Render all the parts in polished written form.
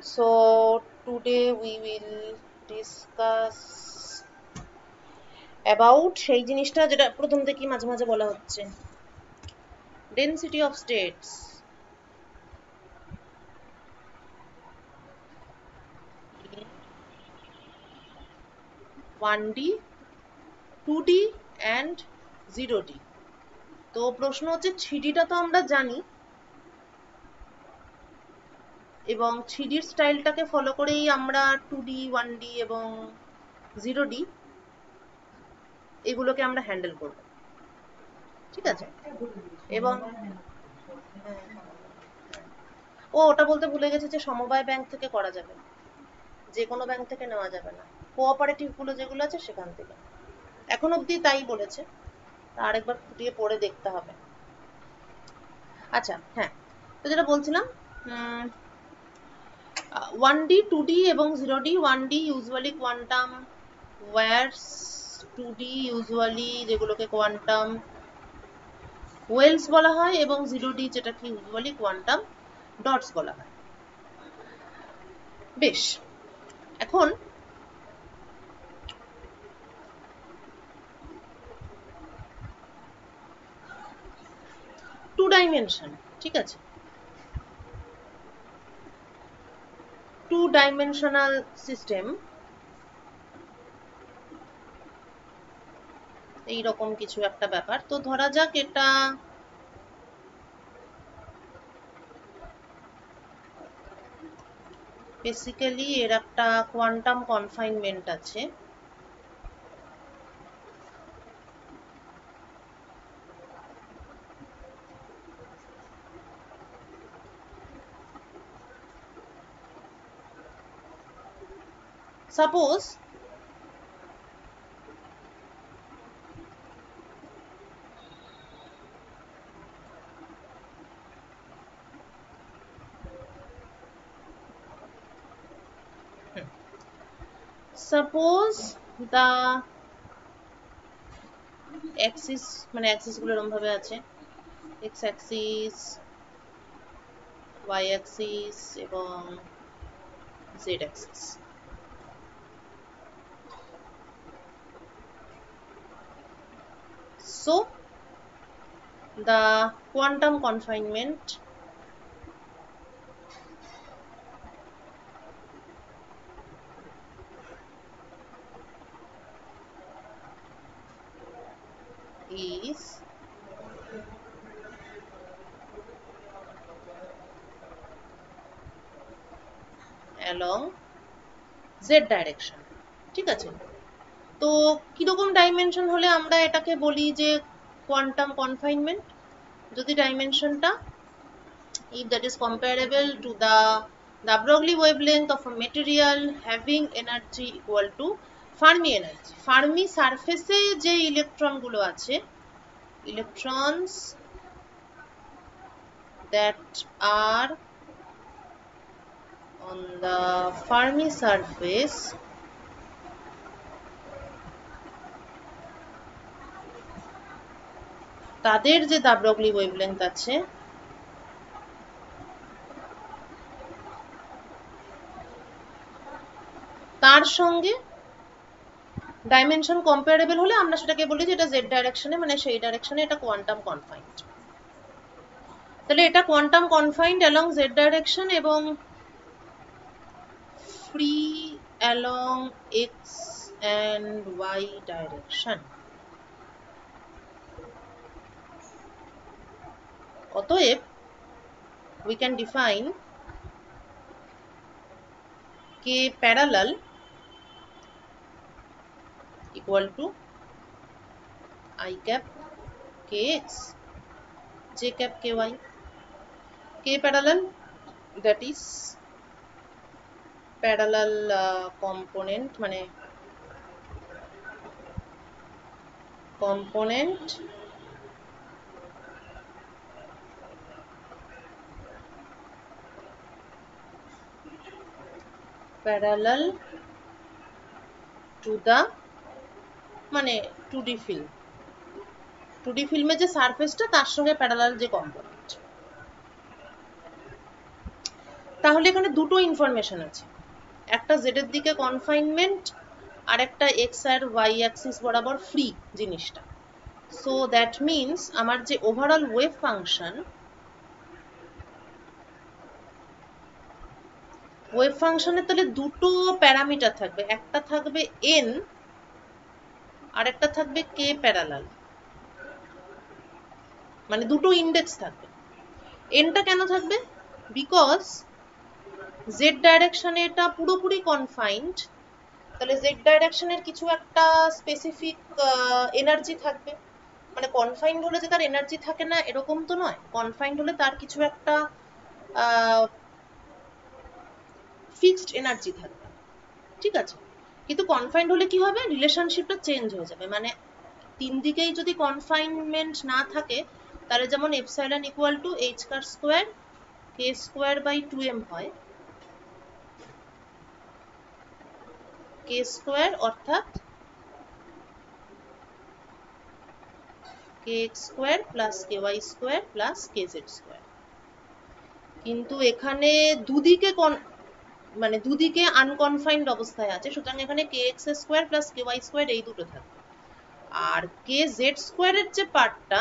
So today we will discuss about সেই জিনিসটা যেটা প্রথম থেকেই মাঝে মাঝে বলা হচ্ছে, density of states. 1D, 2D and 0D. তো প্রশ্ন হচ্ছে 3Dটা তো আমরা জানি এবং 3Dর স্টাইলটাকে ফলো করেই আমরা 2D, 1D এবং 0D এগুলোকে আমরা হ্যান্ডেল করব, ঠিক আছে? এবং ওটা বলতে ভুলে গেছে যে সমবায় ব্যাংক থেকে করা যাবে, যে কোনো ব্যাংক থেকে নেওয়া যাবে না, কোঅপারেটিভ গুলো যেগুলো আছে সেখান থেকে। এখন অবধি তাই বলেছে, আরেকবার খুঁটিয়ে পড়ে দেখতে হবে। আচ্ছা হ্যাঁ, তো যেটা বলছিলাম, 1D, 2D এবং 0D. 1D usually quantum wires, 2D usually যেগুলোকে কোয়ান্টাম ওয়েলস বলা হয় এবং 0D যেটাকে ইউজুয়ালি কোয়ান্টাম ডটস বলা হয়। বেশ, এখন টু ডাইমেনশন, ঠিক আছে, টু ডাইমেনশনাল সিস্টেম এইরকম কিছু একটা ব্যাপার। তো ধরা যাক এটা বেসিক্যালি এর একটা কোয়ান্টাম কনফাইনমেন্ট আছে। সাপোজ the axis, মানে অ্যাক্সিস গুলো এরকম ভাবে আছে, x axis, y axis এবং z axis। So the quantum confinement is along z direction, ঠিক আছে? তো কিরকম ডাইমেনশন হলে আমরা এটাকে বলি যে কোয়ান্টাম কনফাইনমেন্ট? যদি ডাইমেনশনটা, if that is comparable to the Broglie wavelength of a material having energy equal to Fermi energy. Fermi surface এ যে ইলেকট্রন গুলো আছে, electrons that are on the Fermi surface তাদের যে de Broglie wavelength আছে তার সঙ্গে dimension comparable হলে আমরা সেটাকে বলি যে এটা জেড ডাইরেকশনে, মানে সেই ডাইরেকশনে এটা কোয়ান্টাম কনফাইন্ড। তাহলে এটা quantum confined along z direction এবং free along x and y direction. অতএব we can define k parallel equal to I cap kx, j cap ky. K parallel, that is parallel component, মানে component parallel to the, মানে 2D film, 2D ফিল্মে যে সারফেসটা তার সঙ্গে parallel যে component. তাহলে এখানে দুটো ইনফরমেশন আছে, একটা জেড এর দিকে কনফাইনমেন্ট আর একটা এক্স আর ওয়াই অ্যাক্সিস বরাবর ফ্রি জিনিসটা। সো দ্যাট মিনস আমার যে ওভারঅল ওয়েভ ফাংশন, ওয়েভ ফাংশনের তাহলে দুটো প্যারামিটার থাকবে, একটা থাকবে এন আর একটা থাকবে কে প্যারালাল, মানে দুটো ইন্ডেক্স থাকবে। এনটা কেন থাকবে? বিকজ জেড ডাইরেকশনে এটা পুরোপুরি কনফাইন্ড, তাহলে জেড ডাইরেকশনের কিছু একটা স্পেসিফিক এনার্জি থাকবে, মানে কনফাইন্ড হলে যে তার এনার্জি থাকে না এরকম তো নয়, কনফাইন্ড হলে তার কিছু একটা ফিক্সড এনার্জি থাকবে, ঠিক আছে। কিন্তু কনফাইন্ড হলে কি হবে, রিলেশনশিপটা চেঞ্জ হয়ে যাবে, মানে তিন দিকেই যদি কনফাইনমেন্ট না থাকে তাহলে যেমন epsilon equal to h car square k square by 2m হয়, কে স্কোয়ার অর্থাৎ k x square plus k y square plus k z square. কিন্তু এখানে দুদিকে মানে দুদিকে আনকনফাইন্ড অবস্থায় আছে, সুতরাং এখানে কে x square plus k y square এই দুটো থাকবে, আর কে জেড স্কোয়ারের যে পার্টটা,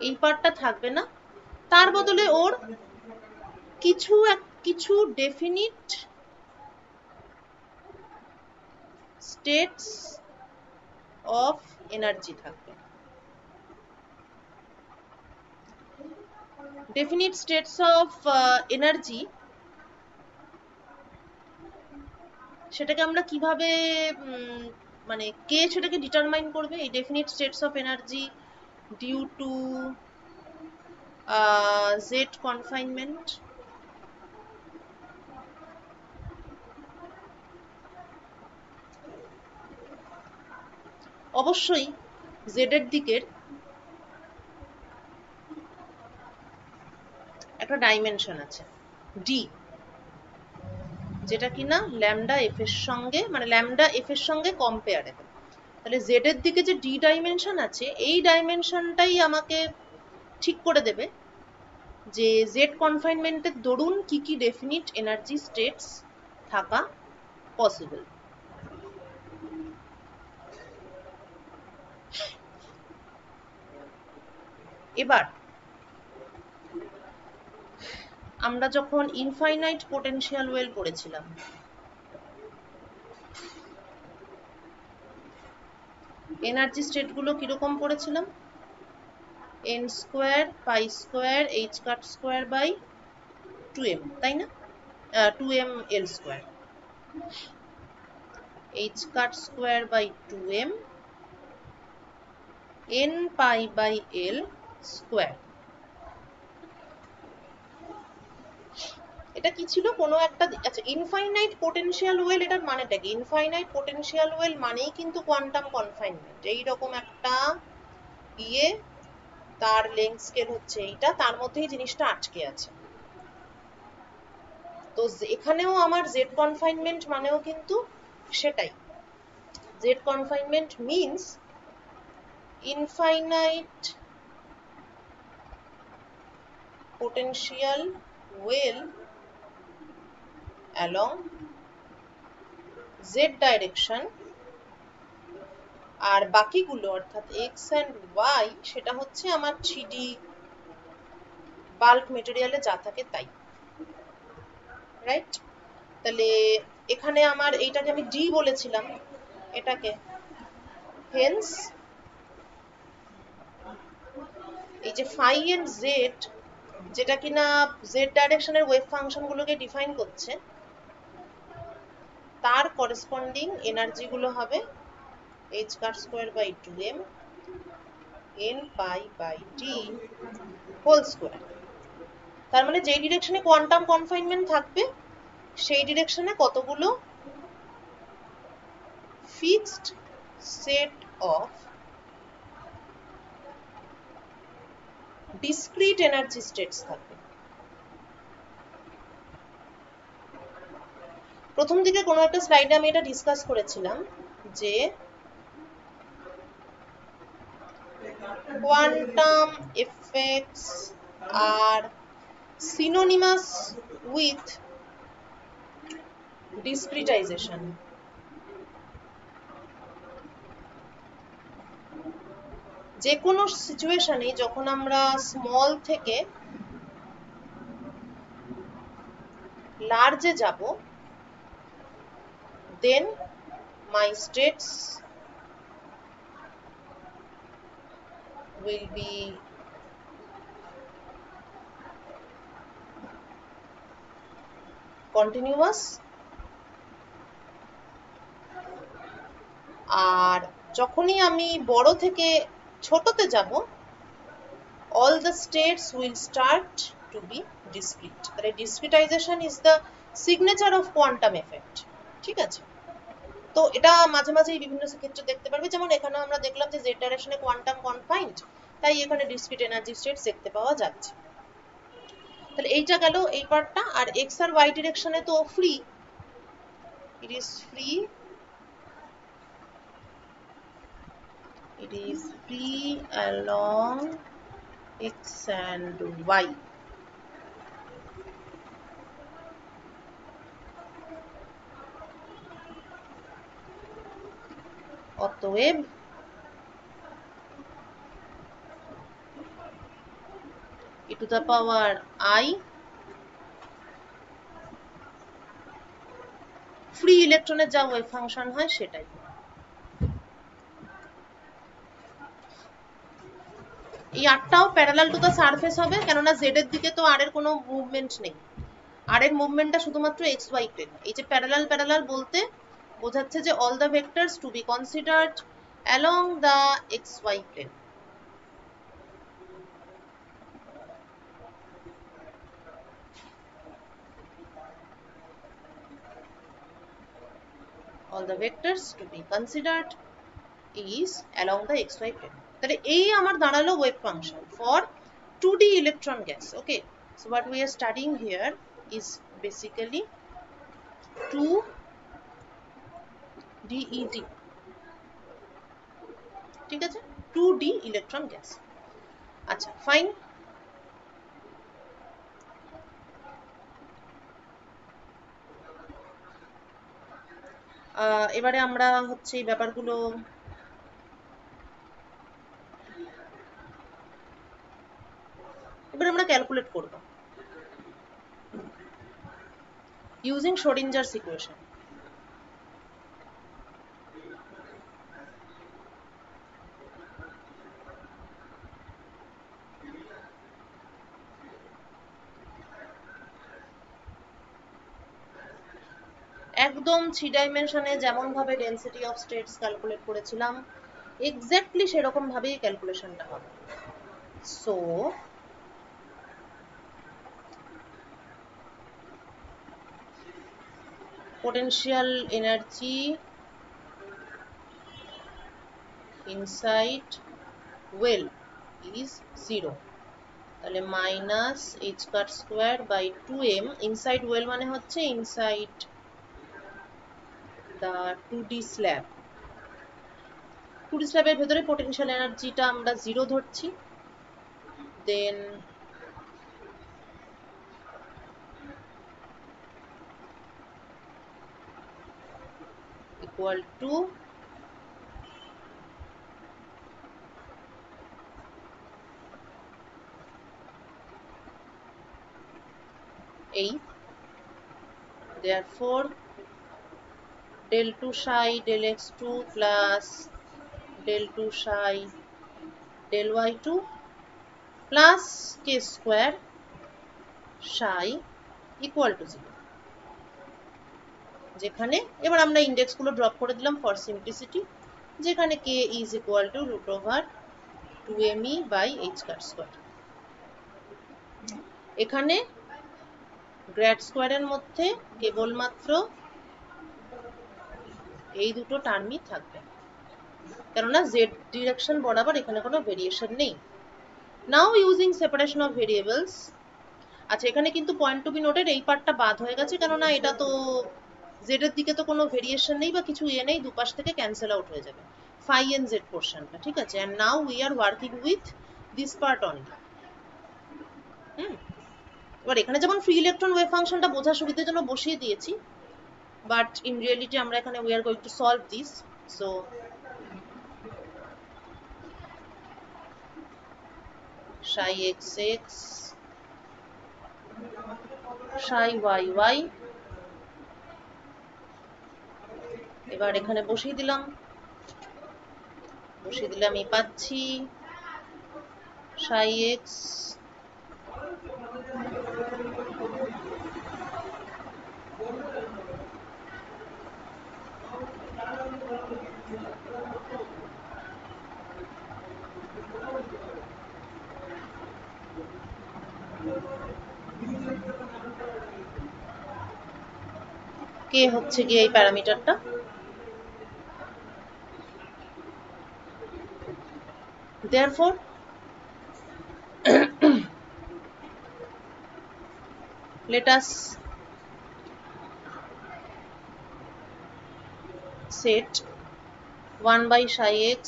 এই পার্টটা থাকবে না, তার বদলে ওর কিছু ডেফিনিট স্টেটস অফ এনার্জি থাকবে। ডেফিনিট স্টেটস অফ এনার্জি সেটাকে আমরা কিভাবে মানে কে সেটাকে ডিটারমাইন করবে, এই definite states of energy due to Z confinement? অবশ্যই জেড এর দিকের একটা ডাইমেনশন আছে ডি, যেটা কিনা ল্যামডা এফ এর সঙ্গে, মানে ল্যামডা এফ এর সঙ্গে কম্পেয়ারেবল। তাহলে জেড এর দিকে যে ডি ডাইমেনশন আছে, এই ডাইমেনশনটাই আমাকে ঠিক করে দেবে যে জেড কনফাইনমেন্টের দরুন কি কি ডেফিনিট এনার্জি স্টেটস থাকা পসিবল। এবার আমরা যখন ইনফাইনাইট পোটেনশিয়াল ওয়েল পড়েছিলাম, এনার্জি স্টেট গুলো কিরকম পড়েছিলাম, N square pi square H cut square by 2m, তাই না? 2m L square, H cut square by 2m n pi by l square. এটা কি ছিল, কোনো একটা, আচ্ছা ইনফাইনাইট পোটেনশিয়াল ওয়েল এটার মানেটা কি? ইনফাইনাইট পোটেনশিয়াল ওয়েল মানেই কিন্তু কোয়ান্টাম কনফাইনমেন্ট, এইরকম একটা ইয়ে, তার লেংথ স্কেল হচ্ছে এইটা, তার মধ্যেই জিনিসটা আটকে আছে। তো এখানেও আমার জেড কনফাইনমেন্ট মানেও কিন্তু সেটাই, Z confinement means infinite potential well along z direction, আর বাকিগুলো অর্থাৎ x and y সেটা হচ্ছে আমার 3D বাল্ক মেটেরিয়ালে যা থাকে তাই, রাইট? তাহলে এখানে আমার এইটাকে আমি ডি বলেছিলাম, এটাকে হেন্স এই যে ফাই এন্ড জেড, যেটা কিনা জেড ডাইরেকশনের ওয়েভ ফাংশনগুলোকে ডিফাইন করছে, তার করেসপন্ডিং এনার্জি গুলো হবে h cut square by 2m n pi by d whole square. তার মানে যেই ডিরেকশনে কোয়ান্টাম কনফাইনমেন্ট থাকবে সেই ডিরেকশনে কতগুলো fixed set of discrete energy states থাকবে। প্রথম দিকে কোনো একটা স্লাইডে আমি এটা ডিসকাস করেছিলাম যে quantum effects R synonymous with discretization. যে কোনো সিচুয়েশনে যখন আমরা স্মল থেকে লার্জে যাব, then my states will be continuous, আর যখনই আমি বড় থেকে ছোটতে যাব, all the states will start to be discrete. তাহলে discretization is the signature of quantum effect. ঠিক আছে? তো এটা মাঝে মাঝে বিভিন্ন ক্ষেত্রে দেখতে পারবে, যেমন এখানে আমরা দেখলাম যে z ডাইরেকশনে কোয়ান্টাম কনফাইন্ড, তাই এখানে ডিসক্রিট এনার্জি স্টেটস দেখতে পাওয়া যাচ্ছে। তাহলে এইটা গেল এই পার্টটা। আর x আর y ডিরেকশনে তো free, it is free, it is free along x and y. অতএব e to the power I free ইলেকট্রনের যা ওয়েভ ফাংশন হয় সেটাই। এই আরটাও প্যারালাল টু দ্য সারফেস হবে, কেননা জেড এর দিকে তো আর এর কোনো মুভমেন্ট নেই, আর এর মুভমেন্টটা শুধুমাত্র এক্স ওয়াই প্লেন। এই যে প্যারালাল প্যারালাল বলতে বোঝাচ্ছে যে all the vectors to be considered along the X Y plane. all the vectors to be considered is along the xy plane. তাহলে এই আমার দাঁড়ালো wave function for 2D electron gas. Okay, so what we are studying here is basically 2DEG. ঠিক আছে, 2D electron gas. আচ্ছা, fine. এবারে আমরা হচ্ছে এই ব্যাপারগুলো এবারে আমরা ক্যালকুলেট করব ইউজিং শ্রোডিঞ্জারস ইকুয়েশন। একদম 3 ডাইমেনশনে যেমন ভাবে ডেনসিটি অফ স্টেটস ক্যালকুলেট করেছিলাম, এক্স্যাক্টলি সেরকম ভাবেই ক্যালকুলেশনটা হবে। So potential energy inside well is 0, তাহলে minus h cut square by 2m। Inside well মানে হচ্ছে inside the 2D slab. 2D স্ল্যাবের ভেতরে পোটেনশিয়াল এনার্জিটা আমরা 0 ধরছি। দেন equal to এই, therefore del 2 psi del x2 plus del 2 psi del y2 plus k square psi equal to 0। যেখানে এবার আমরা ইন্ডেক্স গুলো ড্রপ করে দিলাম ফর সিম্পলিসিটি, যেখানে k is equal to root over 2me by h cut square. এখানে grad স্কোয়ারের মধ্যে কেবলমাত্র এই দুটো টার্মই থাকবে, কেননা জেড ডিরেকশন বরাবর এখানে কোনো ভেরিয়েশন নেই। নাও ইউজিং সেপারেশন অফ ভেরিয়েবলস। আচ্ছা, এখানে কিন্তু পয়েন্ট টু বি নোটেড, এই পার্টটা বাদ হয়ে গেছে, কেননা এটা তো জেড এর দিকে তো কোনো ভেরিয়েশন নেই বা কিছু ইয়ে নেই, দুপাশ থেকে ক্যান্সেল আউট হয়ে যাবে ফাই এন্ড জেড পোর্শনটা। ঠিক আছে, and now we are working with this part only. এবার এখানে যেমন ফ্রি ইলেকট্রন ওয়েভ ফাংশনটা বোঝার সুবিধার জন্য বসিয়ে দিয়েছি, বাট ইন রিয়েলিটি আমরা এখানে we are going to solve this. So psi xx psi yy, এবার এখানে বসিয়ে দিলাম, বসিয়ে দিলে আমি পাচ্ছি psi x কে হচ্ছে গিয়ে এই প্যারামিটারটা। Therefore let us set 1 by psi x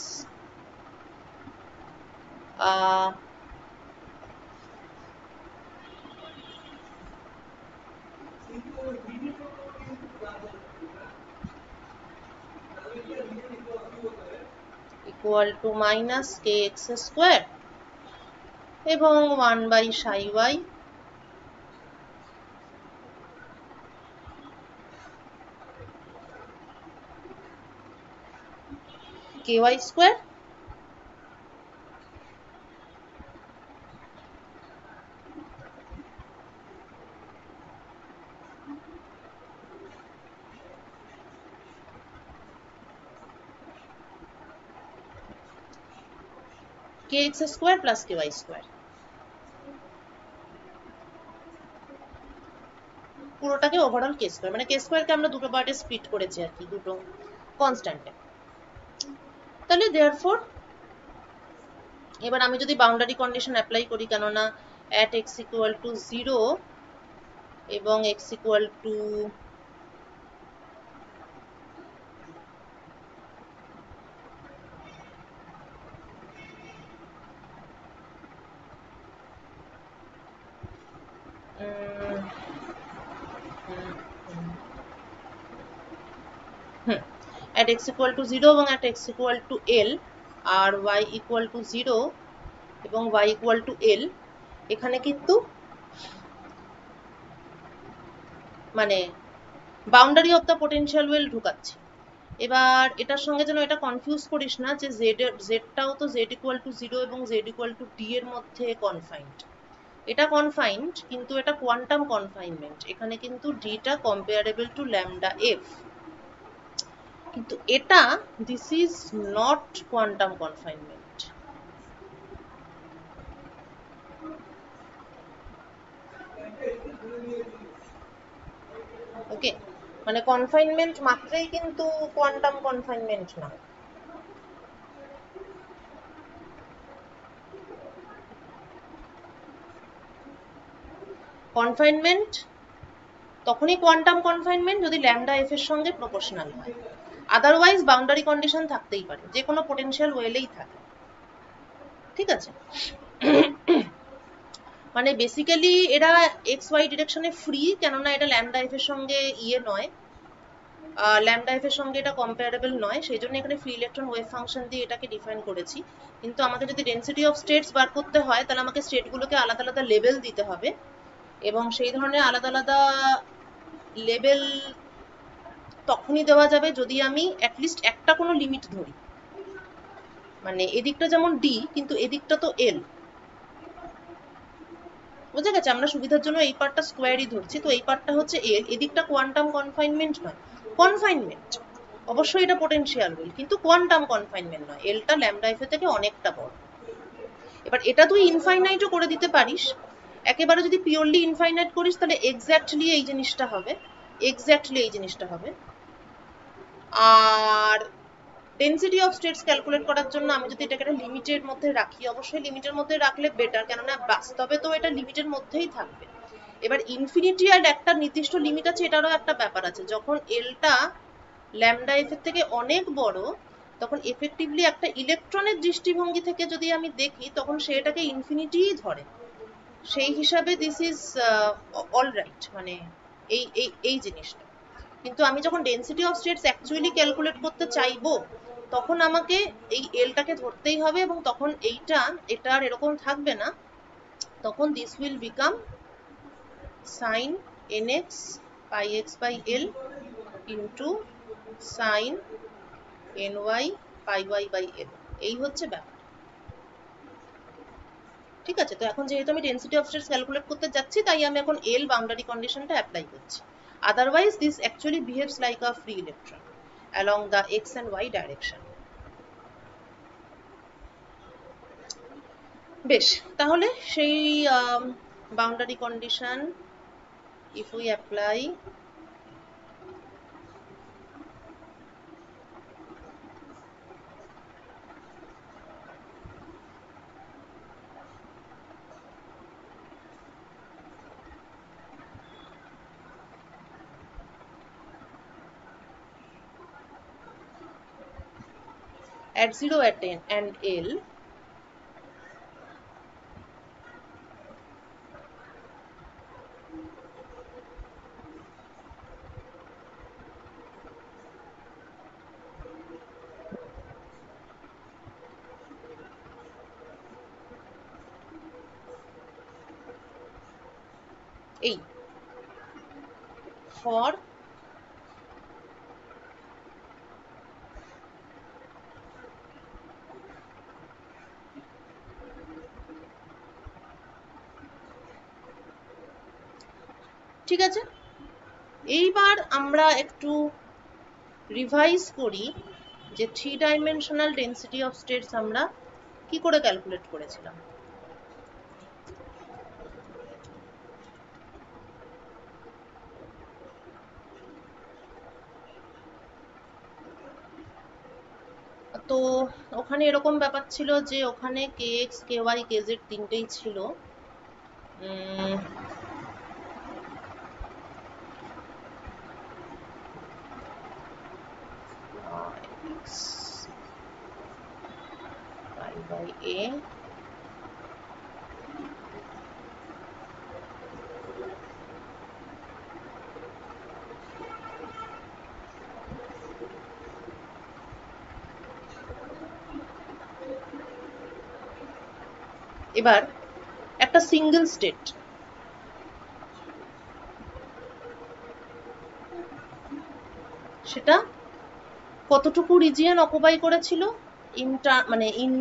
equal to minus kx square এবং 1 by psi y ky square kx square plus ky square, পুরোটাকে ওভারঅল k স্কয়ার, মানে k স্কয়ারকে আমরা দুটো পার্টে স্প্লিট করেছি আর কি, দুটো কনস্ট্যান্টে। তাহলে देयरफॉर এবার আমি যদি বাউন্ডারি কন্ডিশন অ্যাপ্লাই করি, কেননা at x equal to 0 এবং x equal to at x equal to 0 এবং at x equal to l R y equal to 0 এবং y equal to l, এখানে কিন্তু মানে boundary of the potential well ঢুকাচ্ছি। এবার এটার সঙ্গে যেন এটা কনফিউজ করিস না যে জেডটাও তো z equal to 0 এবং z equal to d এর মধ্যে কনফাইন্ড। এটা কনফাইন্ড, কিন্তু এটা কোয়ান্টাম কনফাইনমেন্ট, এখানে কিন্তু d টা কম্পারেবল টু ল্যামডা f, কিন্তু এটা this is not quantum confinement. Okay, মানে কনফাইনমেন্ট মাত্রই কিন্তু কোয়ান্টাম কনফাইনমেন্ট না। কনফাইনমেন্ট তখনই কোয়ান্টাম কনফাইনমেন্ট যদি ল্যামডা এফ এর সঙ্গে প্রপোর্শনাল হয়, আদারওয়াইজ বাউন্ডারি কন্ডিশন থাকতেই পারে, যে কোনো পোটেনশিয়াল ওয়েলেই থাকে। ঠিক আছে, মানে বেসিক্যালি এরা এক্স ওয়াই ডিরেকশনে ফ্রি, কেননা এটা ল্যামডা এফ এর সঙ্গে নয়, ল্যামডা এফ এর সঙ্গে এটা কম্পারেবল নয়, সেই জন্য এখানে ফ্রি ইলেকট্রন ওয়েভ ফাংশন দিয়ে এটাকে ডিফাইন করেছি। কিন্তু আমাকে যদি ডেনসিটি অফ স্টেটস বার করতে হয়, তাহলে আমাকে স্টেটগুলোকে আলাদা আলাদা লেভেল দিতে হবে, এবং সেই ধরনের আলাদা আলাদা লেভেল তখনই দেওয়া যাবে যদি আমি অ্যাটলিস্ট একটা কোনো লিমিট ধরি, মানে এদিকটা যেমন ডি কিন্তু এদিকটা তো এল, বুঝে গেছে? আমরা সুবিধার জন্য এই পার্টটা স্কোয়ারই ধরছি, তো এই পার্টটা হচ্ছে এল, এদিকটা কোয়ান্টাম কনফাইনমেন্ট নয়, কনফাইনমেন্ট অবশ্যই এটা পোটেনশিয়াল ওয়েল, কিন্তু কোয়ান্টাম কনফাইনমেন্ট নয়, এলটা ল্যামডা এফ থেকে অনেকটা বড়। এবার এটা তুই ইনফাইনাইটও করে দিতে পারিস, একেবারে যদি পিওরলি ইনফাইনাইট করিস তাহলে এক্স্যাক্টলি এই জিনিসটা হবে, এক্স্যাক্টলি এই জিনিসটা হবে। আর ডেনসিটি অফ স্টেটস ক্যালকুলেট করার জন্য আমি যদি এটাকে একটা লিমিটের মধ্যে রাখি, অবশ্যই লিমিটের মধ্যে রাখলে বেটার, কেননা বাস্তবে তো এটা লিমিটের মধ্যেই থাকবে। এবার ইনফিনিটি আর একটা নির্দিষ্ট লিমিট আছে, এটারও একটা ব্যাপার আছে, যখন এলটা ল্যামডা এফ এর থেকে অনেক বড়, তখন এফেক্টিভলি একটা ইলেকট্রনের দৃষ্টিভঙ্গি থেকে যদি আমি দেখি, তখন সেটাকে ইনফিনিটিই ধরে, সেই হিসাবে দিস ইজ অল রাইট, মানে এই এই এই জিনিসটা। কিন্তু আমি যখন density of states actually calculate করতে চাইবো, তখন আমাকে এই এলটাকে ধরতেই হবে, এবং তখন এটা আর এরকম থাকবে না, তখন this will become sin nx pi x by l into sin ny pi y by l। এই হচ্ছে ব্যাপার, ঠিক আছে? তো এখন যেহেতু আমি ডেন্সিটি অফ স্টেটস ক্যালকুলেট করতে যাচ্ছি, তাই আমি এখন এল বাউন্ডারি কন্ডিশনটা অ্যাপ্লাই করছি। Otherwise this actually behaves like a free electron along the x and y direction। বেশ, তাহলে সেই boundary condition if we apply, at 0 at n and l, এই for ঠিক আছে। এইবার আমরা একটু রিভাইজ করি যে 3 ডাইমেনশনাল ডেন্সিটি অফ স্টেটস আমরা কি করে ক্যালকুলেট করেছিলাম। তো ওখানে এরকম ব্যাপার ছিল যে ওখানে kx ky kz তিনটেই ছিল, x pi by a এবার একটা সিঙ্গেল স্টেট, সেটা কতটুকু রিজিয়ন অকুপাই করেছিল মানে in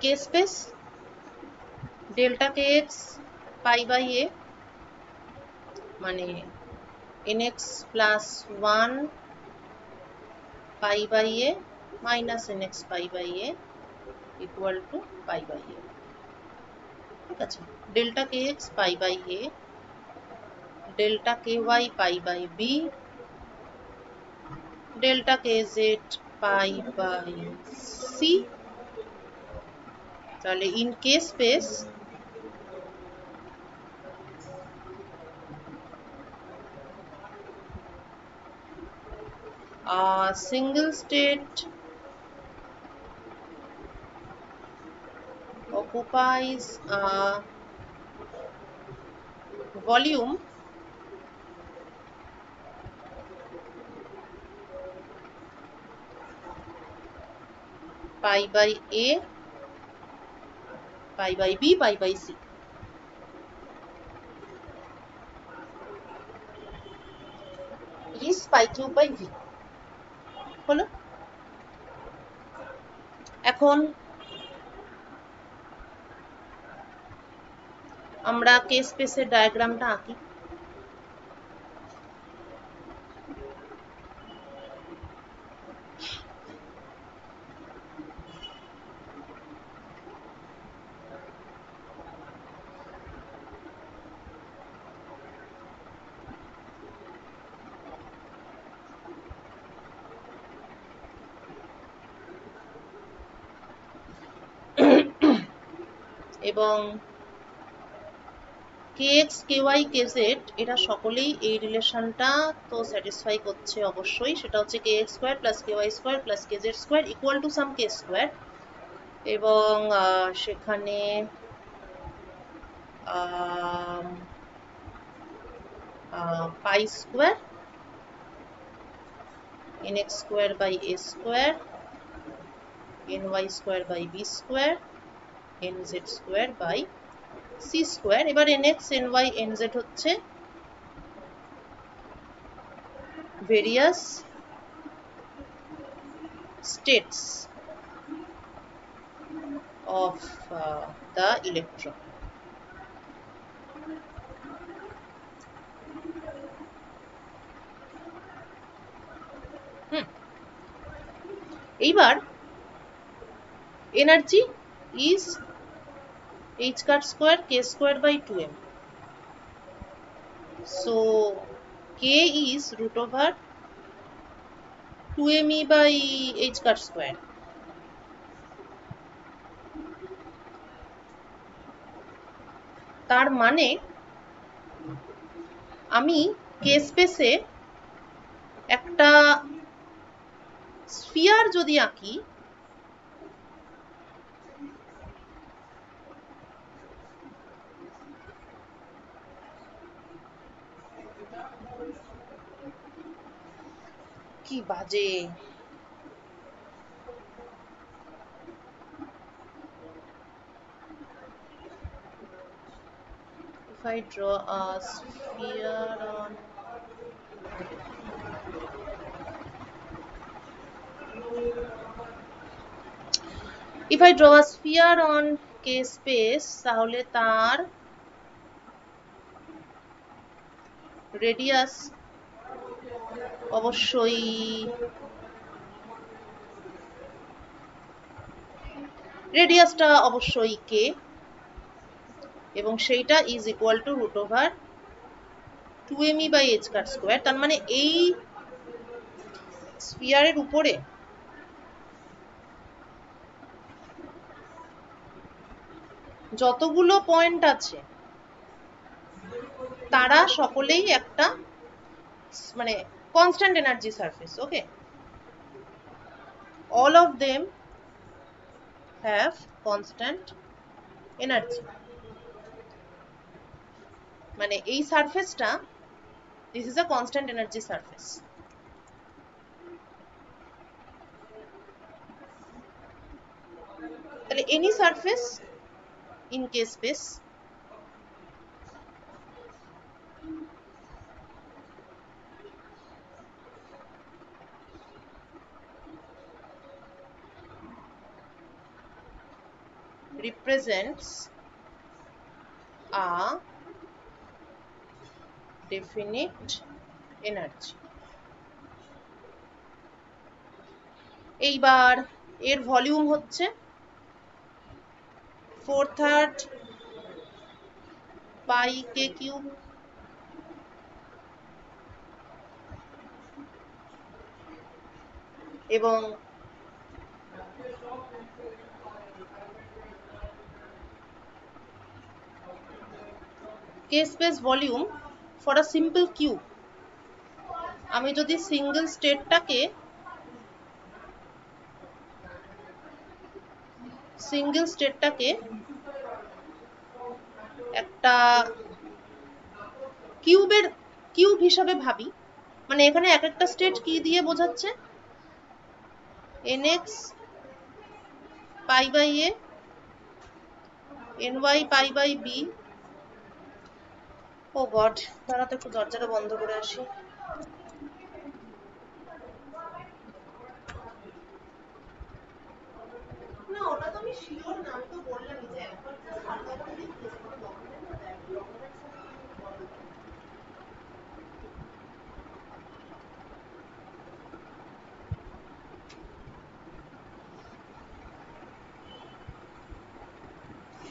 k space, delta k x pi by a, মানে nx plus 1 pi by a minus nx pi by a equal to pi by a, ঠিক আছে? Delta k x pi by a, delta k y pi by b, delta k z pi by c. তাহলে in k space single state occupies a volume pi by a, pi by b, pi by c। is pi cube by v হলো। এখন আমরা কে স্পেসের ডায়াগ্রামটা আঁকি। এবং kx ky kz এরা সকলেই এই রিলেশনটা তো স্যাটিসফাই করছে অবশ্যই, সেটা হচ্ছে kx square plus ky square plus kz square equal to some k square, এবং সেখানে pi square nx square by a square ny square by b square nz square by c square। এবার nx ny nz হচ্ছে various states of the electron। এইবার energy is h cut square k square by 2m, so k is root over 2me by h cut square। তার মানে আমি k স্পেসে একটা sphere যদি আঁকি, কি বাজে, if I draw a sphere on if I draw a sphere on k space, তাহলে তার রেডিয়াস অবশ্যই রেডিয়াসটা অবশ্যই k এবং সেইটা is equal to root over 2me by h cut square. তার মানে এই স্ফিয়ারের উপরে যতগুলো পয়েন্ট আছে তারা সকলেই একটা মানে constant energy surface. Okay, all of them have constant energy, মানে এই সারফেসটা this is a constant energy surface। তাহলে any surface in k space represents a definite energy। এইবার এর ভলিউম হচ্ছে 4/3 পাই কে কিউব, এবং k space volume for a simple cube, আমি যদি single স্টেটটাকে একটা কিউব হিসাবে ভাবি, মানে এখানে এক একটা স্টেট কি দিয়ে বোঝাচ্ছে, nx pi by a, ny pi by b। Oh God, দাঁড়া তো একটু দরজাটা বন্ধ করে আসি। না ওটা তো আমি শিওর না, আমি তো বললামই যে একবার জাস্ট হালকা করে দেখি যে কোনো ডকুমেন্ট না দেখ, ডকুমেন্ট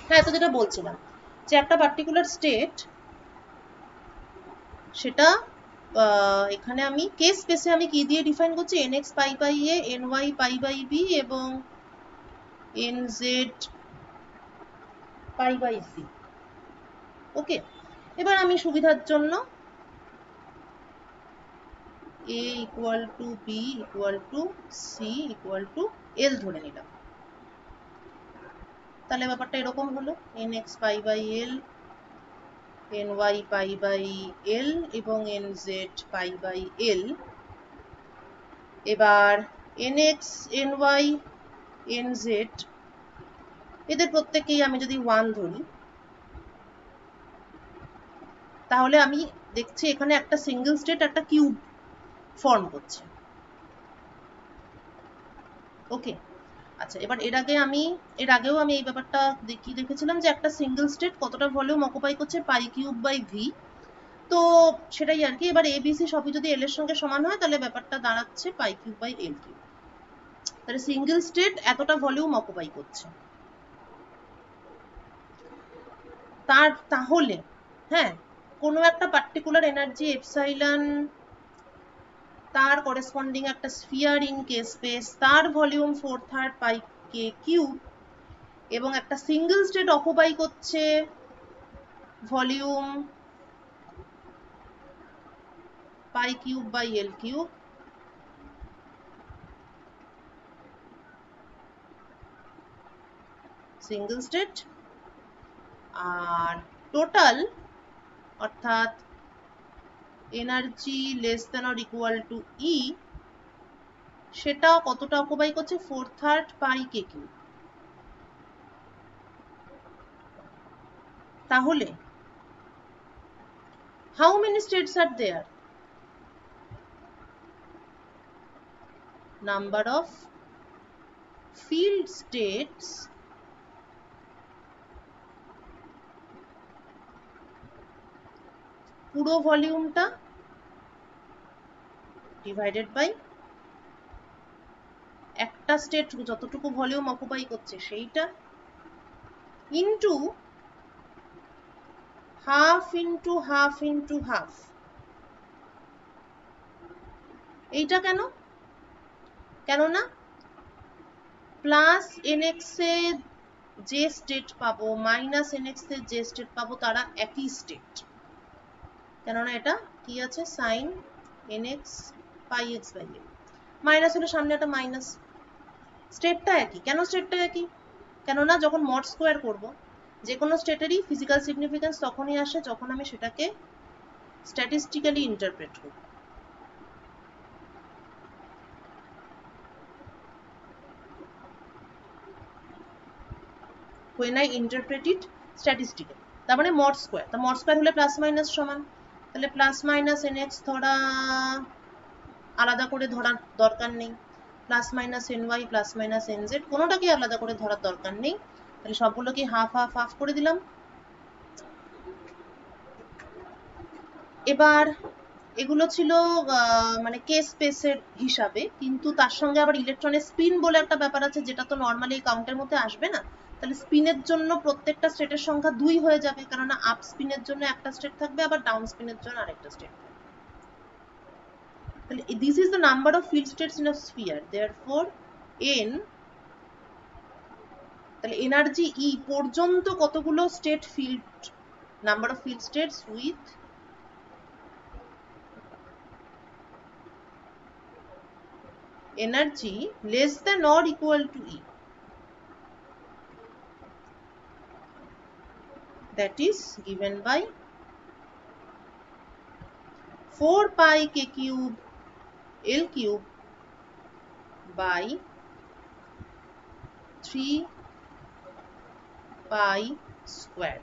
হ্যাঁ, তো যেটা বলছিলাম যে একটা পার্টিকুলার স্টেট, সেটা এখানে আমি কে স্পেসে আমি কি দিয়ে ডিফাইন করছি, nx pi by a, ny pi by b এবং nz pi by c। Okay, এবার আমি সুবিধার জন্য a equal to b equal to c equal to l ধরে নিলাম। তাহলে ব্যাপারটা এরকম হলো nx pi by l ny pi by l এবং nz পাই বাই l। এবার nx ny nz এদের প্রত্যেককেই আমি যদি 1 ধরি, তাহলে আমি দেখছি এখানে একটা সিঙ্গেল স্টেট একটা কিউব ফর্ম করছে। ওকে, আচ্ছা, এবার এর আগেও আমি এই ব্যাপারটা দেখেছিলাম যে একটা সিঙ্গেল স্টেট কতটা ভলিউম অকুপাই করছে, পাই কিউব বাই ভি। তো সেটাই আর কি। এবার এবিসি সবই যদি এল এর সঙ্গে সমান হয় তাহলে ব্যাপারটা দাঁড়াচ্ছে pi cube by l cube. তাহলে সিঙ্গেল স্টেট এতটা ভলিউম অকুপাই করছে। তাহলে হ্যাঁ, কোনো একটা পার্টিকুলার এনার্জি এপসাইলন, তার করেসপন্ডিং একটা স্ফিয়ার ইন কে স্পেস, তার ভলিউম 4/3 পাই কে কিউব, এবং একটা সিঙ্গেল স্টেট অকুপাই করছে volume pi cube by l cube. Single state আর টোটাল, অর্থাৎ energy less than or equal to e, সেটা কতটা অকুপাই করছে 4/3 পাই কে কিউব। তাহলে how many states are there? Number of field states পুরো ভলিউমটা divided by একটা state যতটুকু ভলিউম অকুপাই করছে সেইটা, into half into half into half. এইটা কেননা প্লাস এনএক্স এ যে স্টেট পাবো মাইনাস এনএক্স এ যে স্টেট পাবো তারা একই স্টেট। কেননা এটা কি আছে, sine NX pi X by L, minus হলে সামনে একটা মাইনাস। স্টেটটা একই। কেন স্টেটটা একই? কেননা যখন মড স্কোয়ার করব, যে কোনো স্টেটেরই ফিজিক্যাল সিগনিফিকেন্স তখনই আসে যখন আমি সেটাকে স্ট্যাটিস্টিক্যালি ইন্টারপ্রেট করব। when I interpret it statistically, তার মানে মড স্কোয়ার। তা মড স্কোয়ার হলে প্লাস মাইনাস সমান, তাহলে প্লাস মাইনাস এনএক্স ধরা আলাদা করে ধরার দরকার নেই, plus minus n y plus minus n z কোনোটাকে আলাদা করে ধরার দরকার নেই। তাহলে সবগুলোকে হাফ হাফ হাফ করে দিলাম। এবার এগুলো ছিল মানে কে স্পেসের হিসাবে, কিন্তু তার সঙ্গে আবার ইলেকট্রনের স্পিন বলে একটা ব্যাপার আছে, যেটা তো নর্মালি কাউন্টের মধ্যে আসবে না। তাহলে স্পিনের জন্য প্রত্যেকটা স্টেটের সংখ্যা 2 হয়ে যাবে, কেননা আপ স্পিনের জন্য একটা স্টেট থাকবে, আবার ডাউন স্পিনের জন্য আরেকটা স্টেট থাকবে। তাহলে this is the number of field states in a sphere, therefore n, তাহলে এনার্জি E পর্যন্ত কতগুলো state field, number of field states with energy less than or equal to E, that is given by 4 pi k cube L cube by 3 pi square.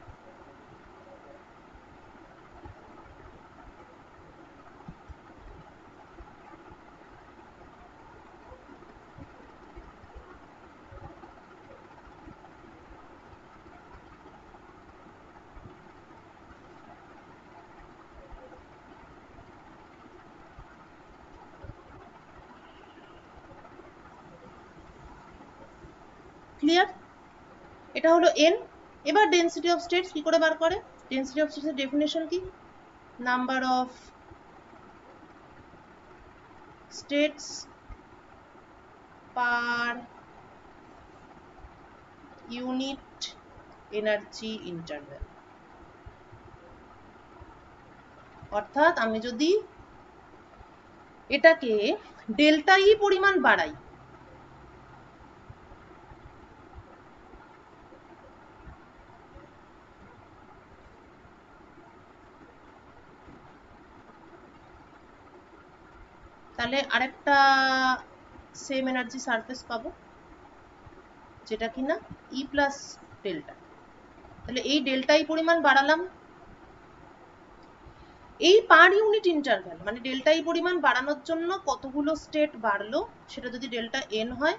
Clear? এটা হলো n। এবার density of states কি করে বার করে? Density of states এর definition কি? Number of states per unit energy interval. অর্থাৎ আমি যদি এটাকে ডেল্টা ই পরিমাণ বাড়াই, তাহলে আরেকটা সেম এনার্জি সারফেস পাবো, যেটা কিনা ই প্লাস ডেল্টা। তাহলে এই ডেল্টা ই পরিমাণ বাড়ালাম, এই পার ইউনিট ইন্টারভ্যাল মানে ডেল্টা ই পরিমাণ বাড়ানোর জন্য কতগুলো স্টেট বাড়লো, সেটা যদি ডেল্টা এন হয়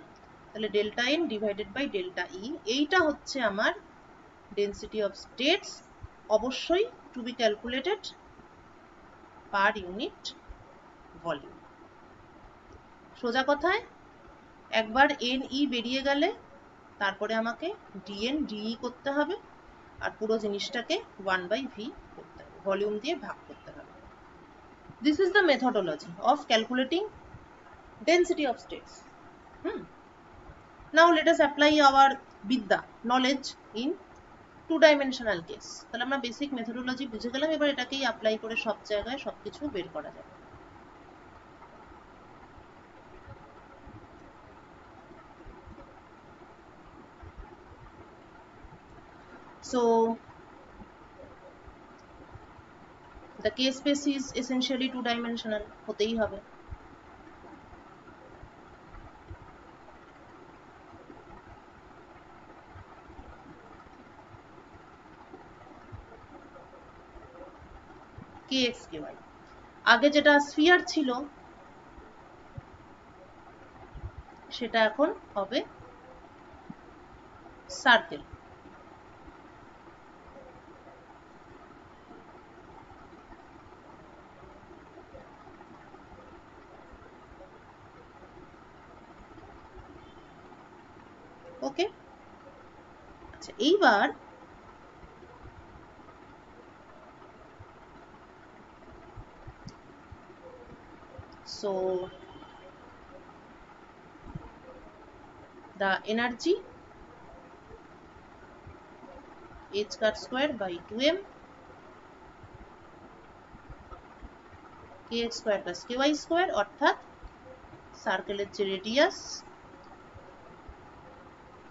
তাহলে delta N divided by delta E, এইটা হচ্ছে আমার ডেন্সিটি অফ স্টেটস, অবশ্যই to be calculated per unit volume. সোজা কথায় একবার এন ই বেরিয়ে গেলে তারপরে আমাকে ডিএন ডিই করতে হবে, আর পুরো জিনিসটাকে 1/v করতে হবে, ভলিউম দিয়ে ভাগ করতে হবে। This is the methodology of calculating density of states. Now let us apply our vidya knowledge in two-dimensional case. তাহলে আমরা বেসিক মেথোডোলজি বুঝে গেলাম, এবার এটাকেই অ্যাপ্লাই করে সব জায়গায় সবকিছু বের করা যাবে। So the case space is essentially two-dimensional, হতেই হবে। kx ky আগে যেটা স্ফিয়ার ছিল সেটা এখন হবে সার্কেল। ওকে, আচ্ছা এইবার so the energy h car square by 2m kx square plus ky square, অর্থাৎ সার্কেলের যে radius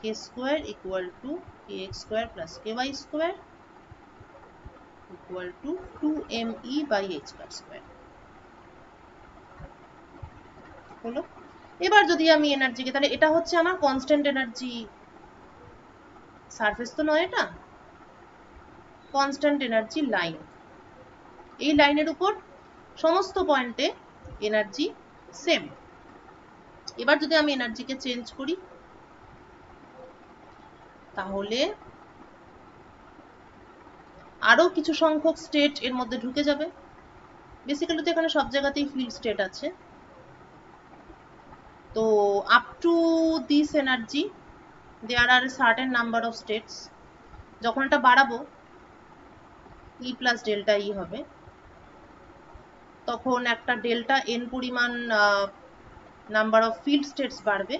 k square equal to kx square plus ky square equal to 2me by h car square হলো। এবার যদি আমি এনার্জিকে, তাহলে এটা হচ্ছে আমার কনস্ট্যান্ট এনার্জি সারফেস তো নয়, এটা কনস্ট্যান্ট এনার্জি লাইন। এই লাইনের উপর সমস্ত পয়েন্টে এনার্জি সেম। এবার যদি আমি এনার্জিকে চেঞ্জ করি তাহলে আরো কিছু সংখ্যক স্টেট এর মধ্যে ঢুকে যাবে। বেসিক্যালি তো এখানে সব জায়গাতেই ফিল্ড স্টেট আছে। তো up to this energy there are certain number of states. যখন এটা বাড়াবো ই প্লাস ডেল্টা ই হবে, তখন একটা ডেল্টা এন পরিমাণ নাম্বার অফ ফিল্ড স্টেটস বাড়বে।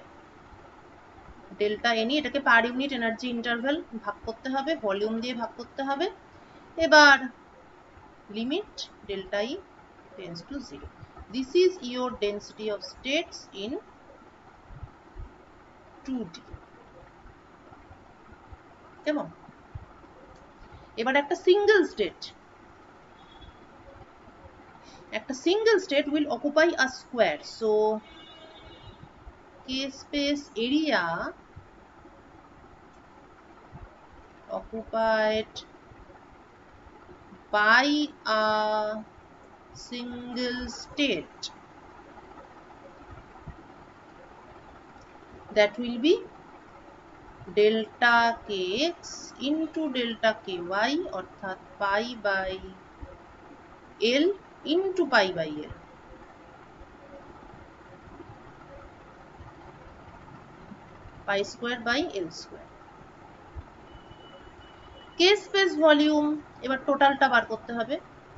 ডেল্টা এনই, এটাকে পার ইউনিট এনার্জি ইন্টারভ্যাল ভাগ করতে হবে, ভলিউম দিয়ে ভাগ করতে হবে। এবার limit delta E tends to 0. This is your density of states in 2D. কেমন? এবার একটা single state will occupy a square. So k space area occupied by a single state, that will be delta kx into delta ky, অর্থাৎ pi by l into pi by l, pi square by l square. k space volume, এবার টোটালটা বার করতে হবে,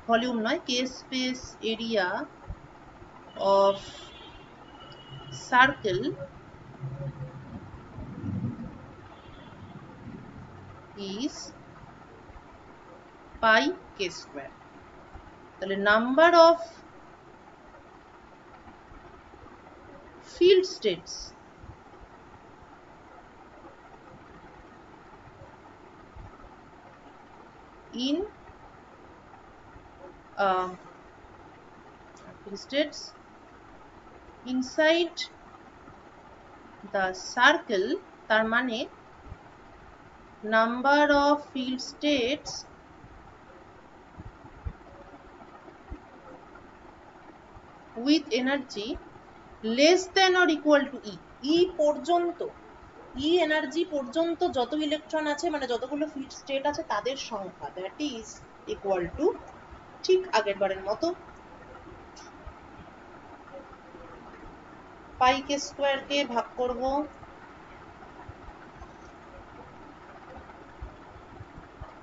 volume নয়, k space area of circle is pi k square. তাহলে number of field states in field states inside the circle, তার মানে number of field states with energy less than or equal to E, E পর্যন্ত, E energy পর্যন্ত যত electron আছে, মানে যতগুলো field state আছে তাদের সংখ্যা, দ্যাট ইজ ইকুয়াল টু, ঠিক আগের বারের মতো, পাই কে স্কোয়ার কে ভাগ করব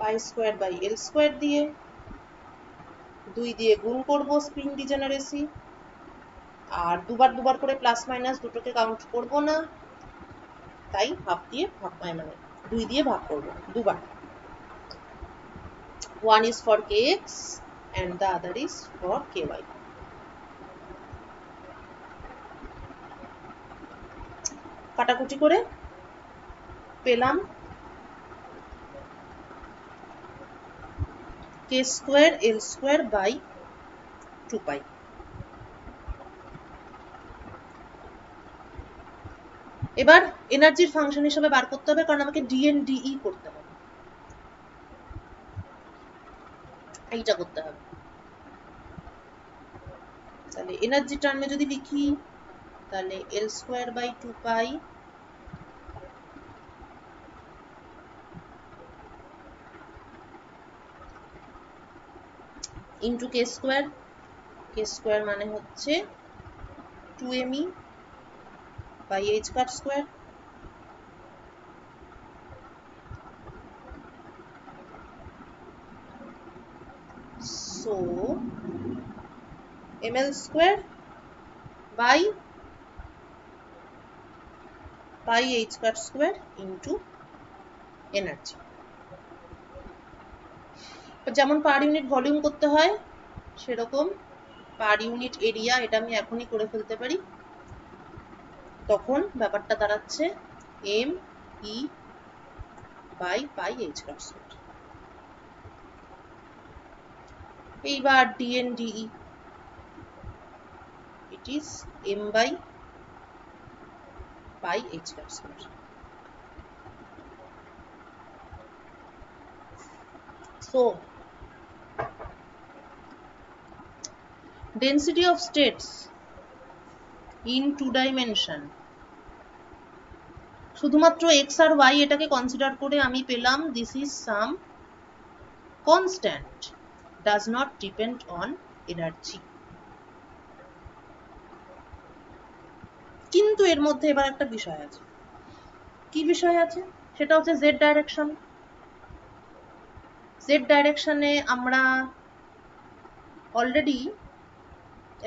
pi square by L square দিয়ে, 2 দিয়ে গুণ করব স্পিন ডিজেনারেসি, আর দুবার দুবার করে প্লাস মাইনাস দুটোকে কাউন্ট করব না, তাই হাফ দিয়ে ভাগ, মানে 2 দিয়ে ভাগ করব দুবার। One is for kx and the other is for ky. কাটাকুটি করে পেলাম k square l square by 2 pi. এবার এনার্জির ফাংশন হিসেবে বার করতে হবে, কারণ আমাকে dn/dE করতে হবে, এইটা করতে হবে। তাহলে এনার্জি টার্মে যদি লিখি, তাহলে l square by 2 pi into K square মানে হচ্ছে 2me by h cut square, so ml square by pi h cut square into energy. যেমন পার ইউনিট ভলিউম করতে হয়, সেরকম পার ইউনিট এরিয়া, এটা আমি এখনই করে ফেলতে পারি, তখন ব্যাপারটা দাঁড়াচ্ছে m e by pi h cut square. এইবার dn/dE, it is m by pi h cut square. So density of states in 2 dimension, শুধুমাত্র x আর y এটাকে কনসিডার করে আমি পেলাম this is some constant does not depend on energy। কিন্তু এর মধ্যে এবার একটা বিষয় আছে। কি বিষয় আছে? সেটা হচ্ছে z ডাইরেকশন। z ডাইরেকশনে আমরা অলরেডি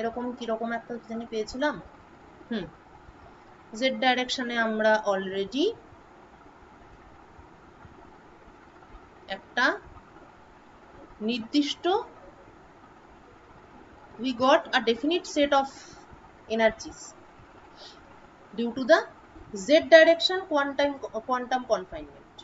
এরকম কিরকম একটা জিনিস পেয়েছিলাম, z ডাইরেকশনে আমরা অলরেডি একটা নির্দিষ্ট, we got a definite set of energies due to the z direction quantum confinement.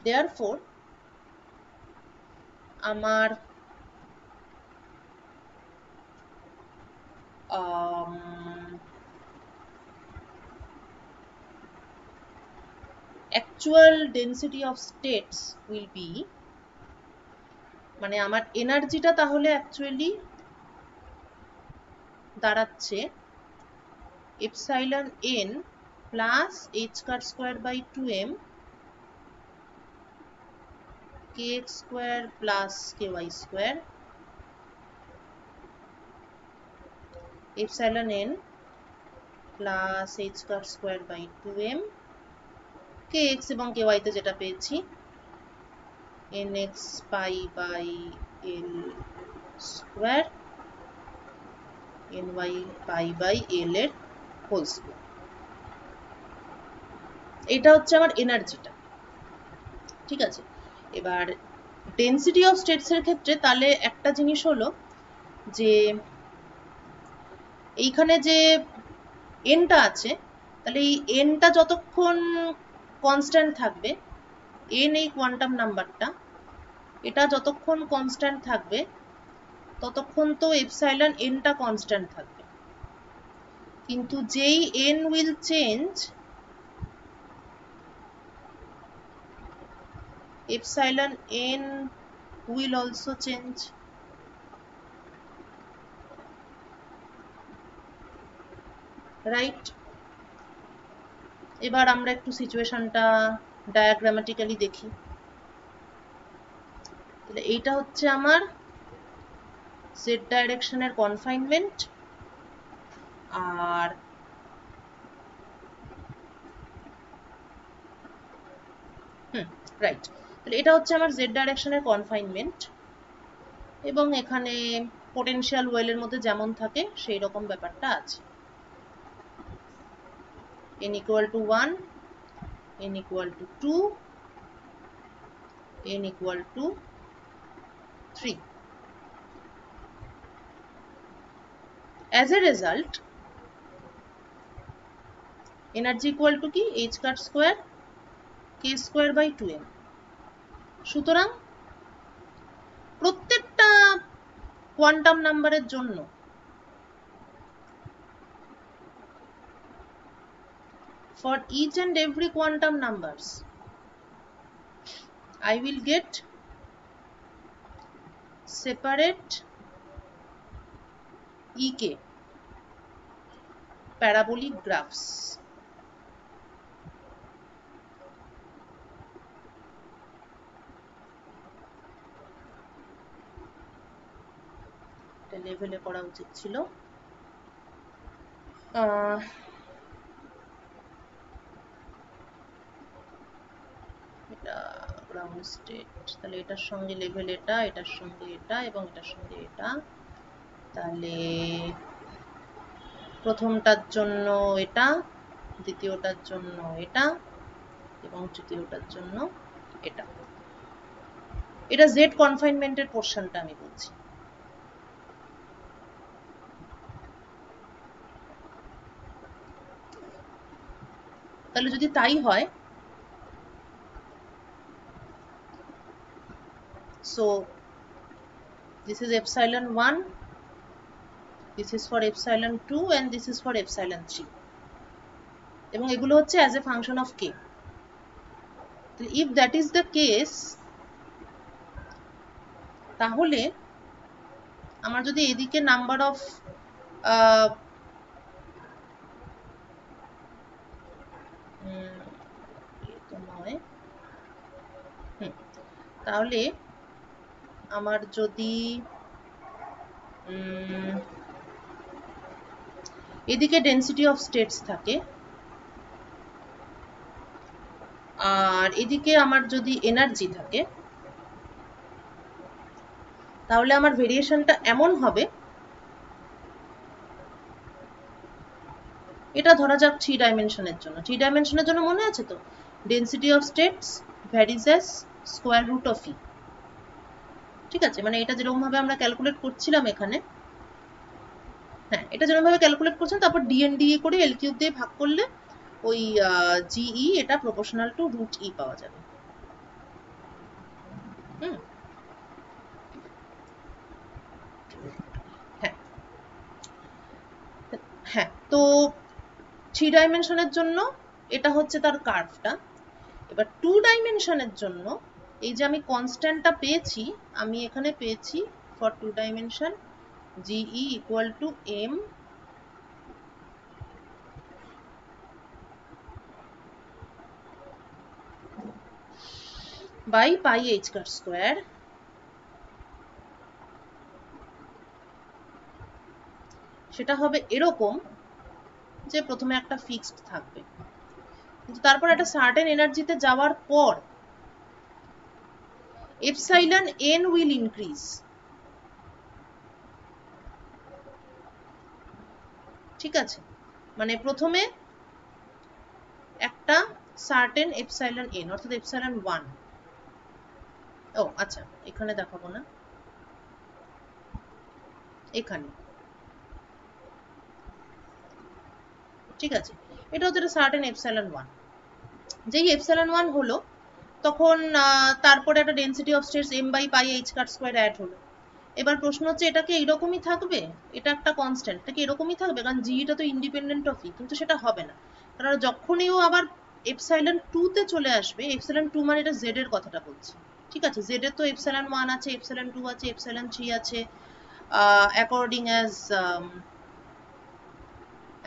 Therefore আমার actual density of states will be, মানে আমার এনার্জিটা তাহলে অ্যাকচুয়ালি দাঁড়াচ্ছে epsilon n plus h cut square by 2m kx square plus ky square epsilon n plus h cut square by 2m kx এবং ky তে যেটা পেয়েছি nx pi by l square ny pi by l এর whole square. এটা হচ্ছে আমার এনার্জিটা, ঠিক আছে। এবার ডেন্সিটি অফ স্টেটস এর ক্ষেত্রে তাহলে একটা জিনিস হলো যে এইখানে যে এনটা আছে, তাহলে এই এনটা যতক্ষণ কনস্ট্যান্ট থাকবে n এই কোয়ান্টাম নাম্বারটা, এটা যতক্ষণ কনস্ট্যান্ট থাকবে ততক্ষণ তো এপসাইলন nটা কনস্ট্যান্ট থাকবে, কিন্তু যেই n will change, epsilon n will also change. Right? এবার আমরা একটু সিচুয়েশনটা ডায়াগ্রামেটিক্যালি দেখি। তাহলে এইটা হচ্ছে আমার z ডাইরেকশনের কনফাইনমেন্ট, আর রাইট, তাহলে এটা হচ্ছে আমার z ডাইরেকশনের কনফাইনমেন্ট, এবং এখানে পোটেনশিয়াল ওয়েলের মধ্যে যেমন থাকে সেই রকম ব্যাপারটা আছে। n equal to 1, n equal to 2, n equal to 3. As a result, energy equal to কি h cut square k square by 2m. সুতরাং প্রত্যেকটা কোয়ান্টাম নাম্বারের জন্য for each and every quantum numbers I will get separate ek parabolic graphs. এটা লেভেলে করা উচিত ছিল। এটা গ্রাউন্ড স্টেট, তাহলে এটার সঙ্গে লেভেল এটা, এটার সঙ্গে এটা, এবং এটার সঙ্গে এটা। তাহলে প্রথমটার জন্য এটা, দ্বিতীয়টার জন্য এটা, এবং তৃতীয়টার জন্য এটা। এটা জেড কনফাইনমেন্টের পোর্শনটা আমি বলছি। তাহলে যদি তাই হয়, so this is epsilon 1, this is for epsilon 2, and this is for epsilon 3, এবং এগুলো হচ্ছে as a function of k. if that is the case, তাহলে আমার যদি এদিকে নাম্বার অফ তাহলে আমার যদি এদিকে ডেন্সিটি অফ স্টেটস থাকে, আর এদিকে আমার যদি এনার্জি থাকে, তাহলে আমার ভেরিয়েশনটা এমন হবে, এটা ধরা যাক 3 ডাইমেনশনের জন্য। 3 ডাইমেনশনের জন্য মনে আছে তো, density of states varies as square root of e. ঠিক আছে, মানে এটা যেরকম ভাবে আমরা ক্যালকুলেট করছিলাম এখানে, হ্যাঁ এটা যেরকম ভাবে ক্যালকুলেট করছেন, তারপর ডিএনডিএ করে এল কিউব দিয়ে ভাগ করলে ওই জিই এটা প্রপোর্শনাল টু রুট ই পাওয়া যাবে। হ্যাঁ হ্যাঁ, তো 3 ডাইমেনশনের জন্য এটা হচ্ছে তার কার্ভটা। এবার 2 ডাইমেনশনের জন্য এই যে আমি কনস্ট্যান্টটা পেয়েছি, আমি এখানে পেয়েছি for 2 dimension GE equal to M by pi H car square. সেটা হবে এরকম যে প্রথমে একটা ফিক্সড থাকবে, কিন্তু তারপর একটা সার্টেন এনার্জিতে যাওয়ার পর এপসাইলন এন উইল ইনক্রিজ। ঠিক আছে, মানে প্রথমে একটা সার্টেন এপসাইলন এন অর্থাৎ এপসাইলন 1, ও আচ্ছা এখানে দেখাবো না, এখানে, ঠিক আছে, এটা হচ্ছে সার্টেন এপসাইলন 1। যেই এপসাইলন 1 হলো, তখন তারপরে একটা density of states m by pi h cut square add হলো। এবার প্রশ্ন হচ্ছে এটা কি এরকমই থাকবে, এটা একটা কনস্ট্যান্ট, এটা কি এরকমই থাকবে, কারণ জি টা তো ইন্ডিপেন্ডেন্ট অফ ই, কিন্তু সেটা হবে না, কারণ যখনই ও আবার এপসাইলন 2 তে চলে আসবে, এপসাইলন 2 মানে এটা জেড এর কথাটা বলছি, ঠিক আছে, জেড এর তো এপসাইলন 1 আছে, এপসাইলন 2 আছে, এপসাইলন 3 আছে,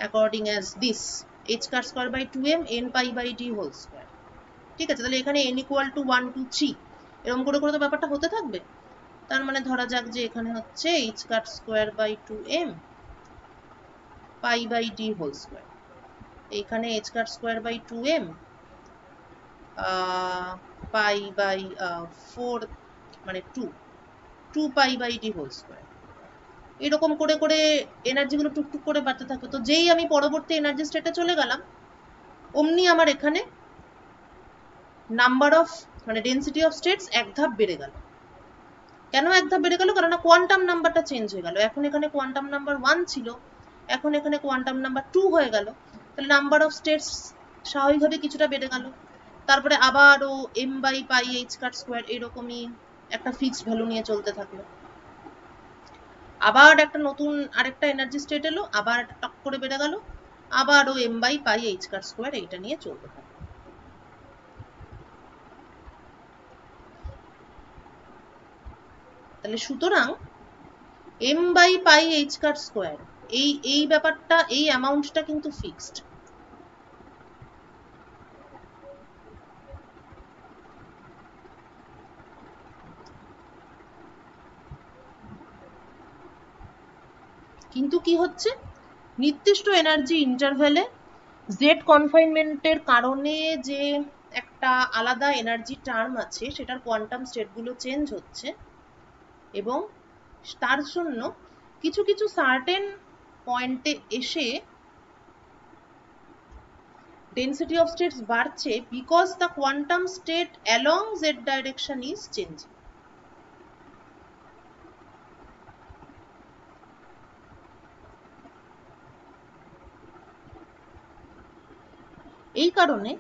according as this h cut square by 2m n pi by d whole square, ঠিক আছে, তাহলে এখানে n ইকুয়াল টু 1 2 3 এরকম করে করে তো ব্যাপারটা হতে থাকবে। তার মানে ধরা যাক যে এখানে হচ্ছে h cut square by 2m pi by d whole square, এখানে h cut square by 2m pi by 4 মানে 2 pi by d whole square, এরকম করে করে এনার্জিগুলো টুকটুক করে বাড়তে থাকবে। তো যেই আমি পরবর্তী এনার্জি স্টেটে চলে গেলাম, অমনি আমার এখানে নাম্বার অফ মানে ডেন্সিটি অফ স্টেটস এক ধাপ বেড়ে গেল। কেন এক ধাপ বেড়ে গেল? কারণ কোয়ান্টাম নাম্বারটা চেঞ্জ হয়ে গেল, এখন এখানে কোয়ান্টাম নাম্বার 1 ছিল, এখন এখানে কোয়ান্টাম নাম্বার 2 হয়ে গেল, তাহলে নাম্বার অফ স্টেটস স্বাভাবিকভাবে কিছুটা বেড়ে গেল। তারপরে আবারও m by pi h cut square এরকমই একটা ফিক্সড ভ্যালু নিয়ে চলতে থাকলো, আবার একটা নতুন আরেকটা এনার্জি স্টেট এলো, আবার একটা টক করে বেড়ে গেল, আবারও m by pi h cut square এইটা নিয়ে চলতে থাকলো। তাহলে সুতরাং m by pi h cut square এই ব্যাপারটা, এই অ্যামাউন্টটা কিন্তু ফিক্সড। কিন্তু কি হচ্ছে, নির্দিষ্ট এনার্জি ইন্টারভ্যালে জেড কনফাইনমেন্টের কারণে যে একটা আলাদা এনার্জি টার্ম আছে সেটার কোয়ান্টাম স্টেটগুলো চেঞ্জ হচ্ছে, এবং তার জন্য কিছু কিছু সার্টেন পয়েন্টে এসে density of states বাড়ছে because the quantum state along z direction is changing. এই কারণে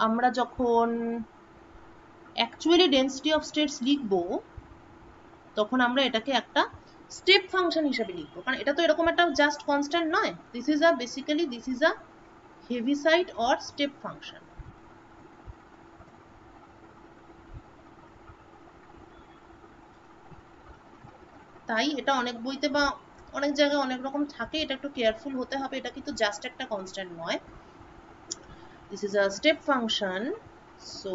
আমরা যখন অ্যাকচুয়ালি ডেন্সিটি অফ স্টেটস লিখবো, তখন আমরা এটাকে একটা স্টেপ ফাংশন হিসেবে লিখবো, কারণ এটা তো এরকম একটা জাস্ট কনস্ট্যান্ট নয়, this is a Heaviside or step function. তাই এটা অনেক বইতে বা অনেক জায়গায় অনেক রকম থাকে, এটা একটু কেয়ারফুল হতে হবে, এটা কিন্তু জাস্ট একটা কনস্ট্যান্ট নয়, this is a step function, so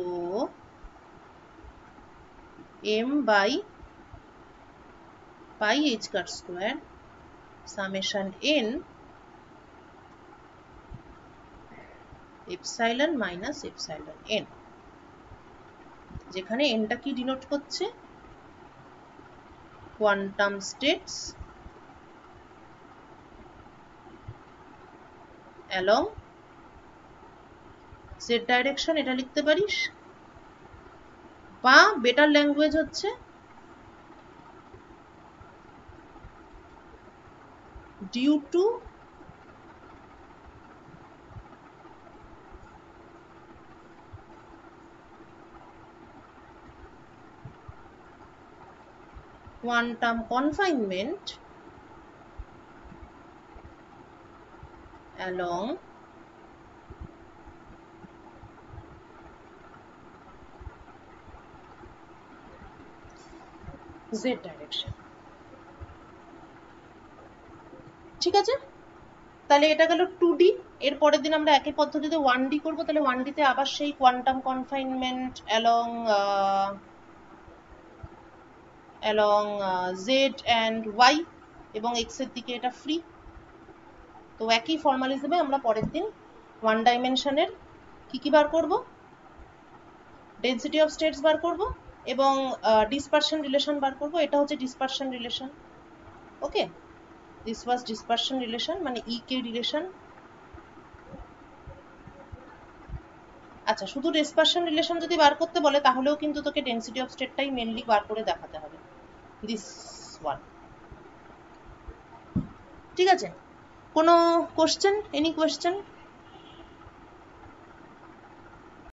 m by pi h cut square summation n epsilon minus epsilon n, যেখানে n টা কি ডিনোট করছে, quantum states along z direction, এটা লিখতে পারিস, বা বেটার ল্যাঙ্গুয়েজ হচ্ছে due to quantum confinement along z direction। ঠিক আছে, তাহলে এটা গেল 2D। এর পরের দিন আমরা একই পদ্ধতিতে 1D করবো। তাহলে 1D তে আবার সেই quantum confinement along z and y, এবং x এর দিকে এটা ফ্রি। তো একই ফর্মালিজমে আমরা পরের দিন 1 ডাইমেনশনের কি বার করব, ডেন্সিটি অফ স্টেটস বার করব এবং ডিসপারশন রিলেশন বার করব। এটা হচ্ছে dispersion relation, okay, this was dispersion relation, মানে ই কে রিলেশন। আচ্ছা, শুধু ডিসপারশন রিলেশন যদি বার করতে বলে তাহলেও কিন্তু তোকে ডেন্সিটি অফ স্টেটটাই মেনলি বার করে দেখাতে হবে, দিস ওয়ান। ঠিক আছে, কোনো কোশ্চেন, এনি কোশ্চেন?